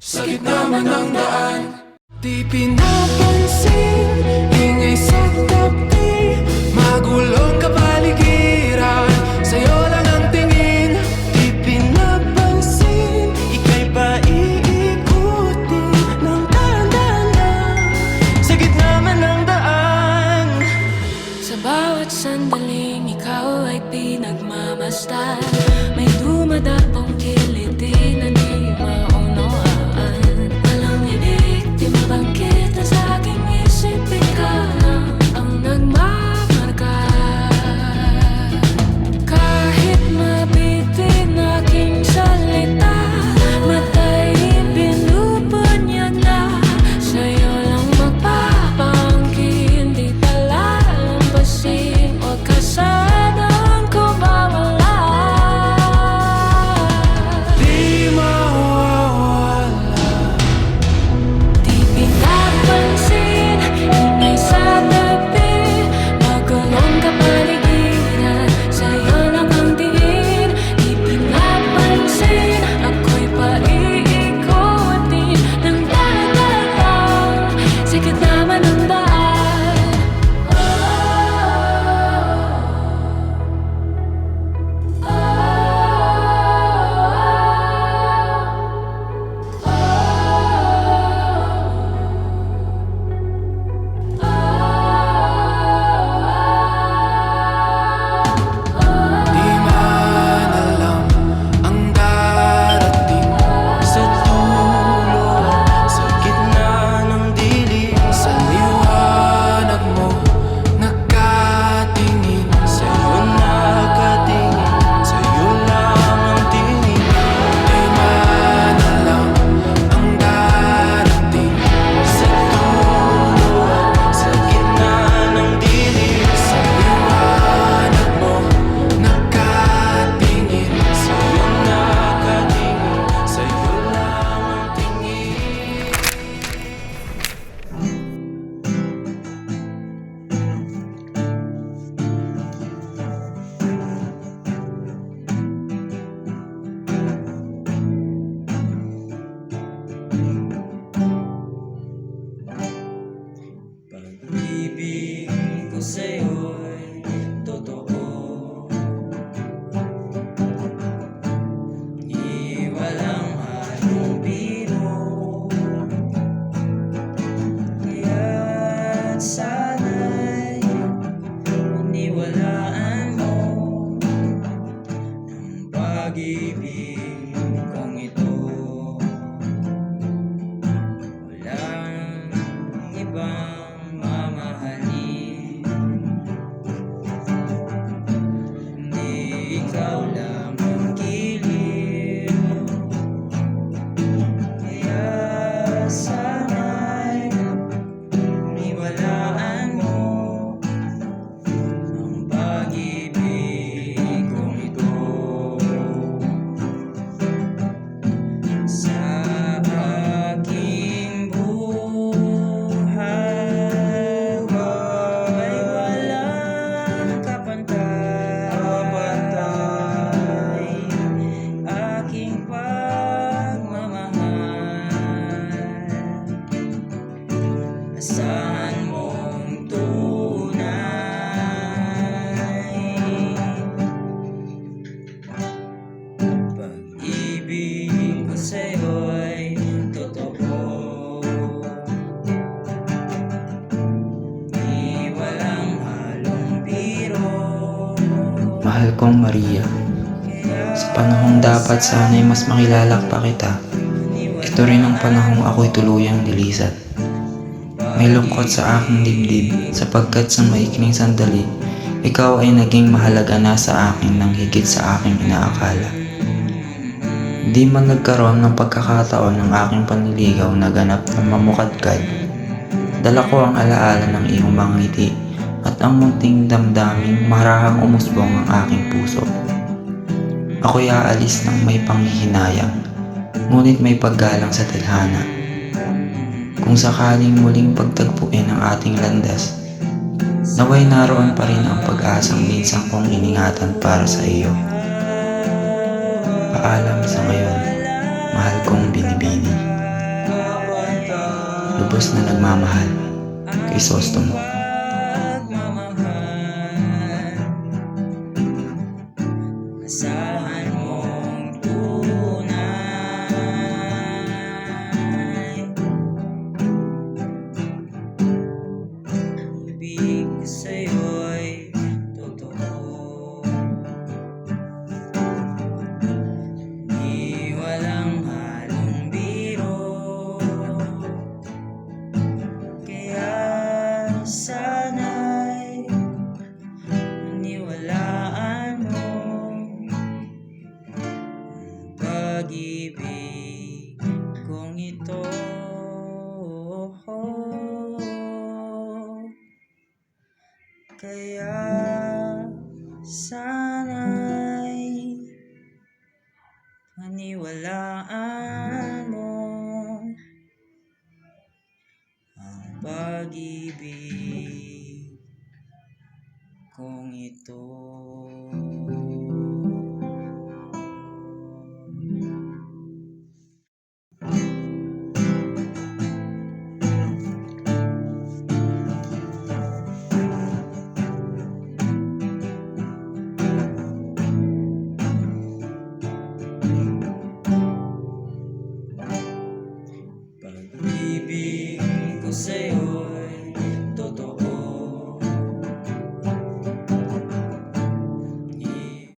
Sa gitna man ng daan, di pinapansin, ingay sa tabi, magulong kapaligiran, sa'yo lang ang tingin. Di pinapansin, ika'y ba iikutin ng dahan-dahan sa gitna man ng daan. Sa bawat sandaling ikaw ay pinagmamasdan, may dumadapong kiliti na di maunawaan. Walang ibig, di mabangkit na sa aking isip, ikaw lang ang nagmamarka. Kahit mabitin aking salita, matay pinupunyag na, sa'yo lang magpapangkin, di palalampasin o kasanang ko mawala. Di mawawala, Di pinapansin, ingay sa tabi, magulong kapaligiran, sa'yo lang ang tingin. Di pinapansin, ako'y paiikutin ng dahan-dahan sa gitna man ng daan. di man alam ang darating sa dulo, sa gitna ng dilim, sa liwanag mo nakatingin, sa'yo nakatingin, sa'yo lang ang tingin. Di man alam ang darating sa dulo, sa gitna ng dilim, sa liwanag mo nakatingin, sa'yo nakatingin, sa'yo lang ang tingin. Pag-ibig ko sa'yo'y totoo, di walang halong biro. Kaya't sana'y paniwalaan mo ang pag-ibig kong ito. Walang ibang mamahalin, hindi ikaw lang ang giliw. Kaya sana'y paniwalaan mo ang pag-ibig kong ito. Sa aking buhay ay walang kapantay, aking pagmamahal. Asahan mong tunay, pag-ibig ko sa'yo'y totoo, di walang halong biro. Mahal kong Maria, sa panahong dapat sana'y mas makilala pa kita, ito rin ang panahong ako'y tuluyang nilisat. May lungkot sa aking dibdib, sapagkat sa maikling sandali, ikaw ay naging mahalaga na sa akin ng higit sa aking inaakala. Di man nagkaroon ng pagkakataon ng aking panliligaw na ganap na mamukadkad, dala ko ang alaala ng iyong mga ngiti at ang munting damdaming marahang umusbong ang aking puso. Ako'y aalis ng may panghihinayang, ngunit may paggalang sa tadhana. Kung sakaling muling pagtagpuin ang ating landas, naway naroon pa rin ang pag-asang minsan kong iningatan para sa iyo. Paalam sa ngayon, mahal kong binibini. lubos na nagmamahal kay Sostomo. Pagmamahal, asahan mong tunay. Ibig ko sa'yo'y totoo, di walang halong biro. Kaya sana'y paniwalaan mo ang pag-ibig kong ito. Kaya sana'y paniwalaan mo ang pag-ibig kong ito.